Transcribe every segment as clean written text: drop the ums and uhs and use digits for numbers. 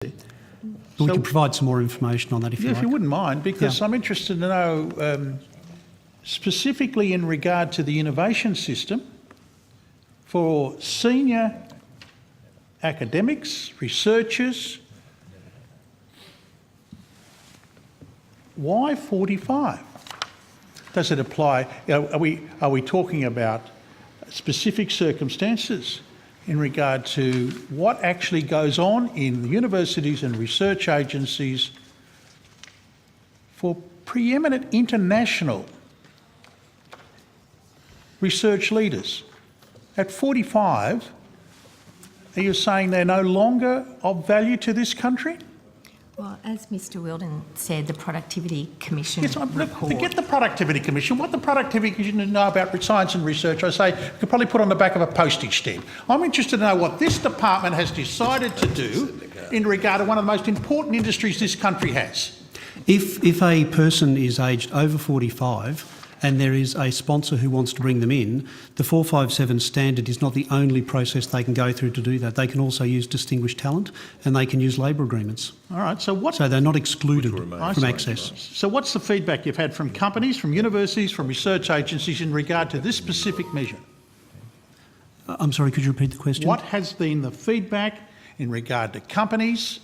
We can provide some more information on that if you like. If you wouldn't mind, because I'm interested to know specifically in regard to the innovation system for senior academics, researchers, why 45? Does it apply? Are we talking about specific circumstances in regard to what actually goes on in the universities and research agencies for preeminent international research leaders? At 45, are you saying they're no longer of value to this country? Well, as Mr Wheldon said, the Productivity Commission report... Forget the Productivity Commission. What the Productivity Commission know about science and research, I say, you could probably put on the back of a postage stamp. I'm interested to know what this department has decided to do in regard to one of the most important industries this country has. If a person is aged over 45 and there is a sponsor who wants to bring them in, the 457 standard is not the only process they can go through to do that. They can also use distinguished talent and they can use labour agreements. All right, so they're not excluded from access. So what's the feedback you've had from companies, from universities, from research agencies in regard to this specific measure? I'm sorry, could you repeat the question? What has been the feedback in regard to companies,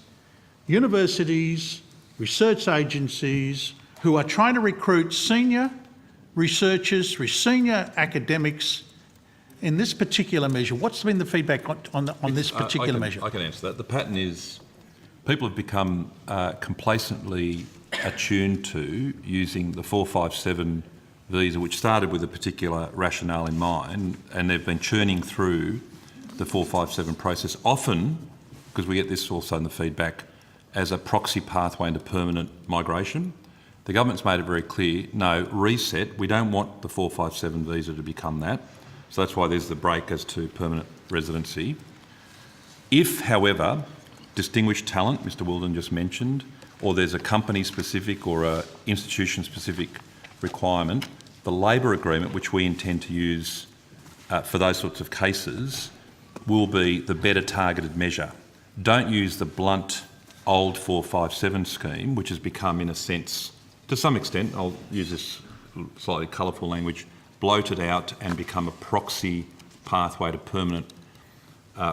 universities, research agencies who are trying to recruit senior researchers, senior academics in this particular measure? What's been the feedback on this particular measure? I can answer that. The pattern is people have become complacently attuned to using the 457 visa, which started with a particular rationale in mind, and they've been churning through the 457 process, often, because we get this also in the feedback, as a proxy pathway into permanent migration. The government's made it very clear, no, reset, we don't want the 457 visa to become that. So that's why there's the break as to permanent residency. If, however, distinguished talent, Mr Wheldon just mentioned, or there's a company-specific or a institution-specific requirement, the labour agreement, which we intend to use for those sorts of cases, will be the better targeted measure. Don't use the blunt old 457 scheme, which has become, in a sense, to some extent, I'll use this slightly colourful language, bloated out and become a proxy pathway to permanent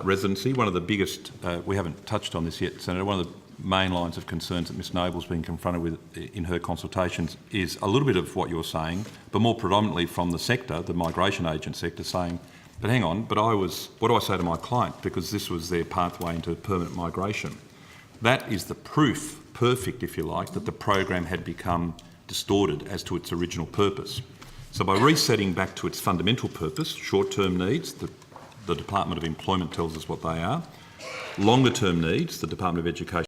residency. One of the biggest, we haven't touched on this yet, Senator, one of the main lines of concerns that Ms Noble's been confronted with in her consultations is a little bit of what you're saying, but more predominantly from the sector, the migration agent sector, saying, but hang on, but what do I say to my client? Because this was their pathway into permanent migration. That is the proof, perfect if you like, that the program had become distorted as to its original purpose. So by resetting back to its fundamental purpose, short-term needs, the Department of Employment tells us what they are, longer-term needs, the Department of Education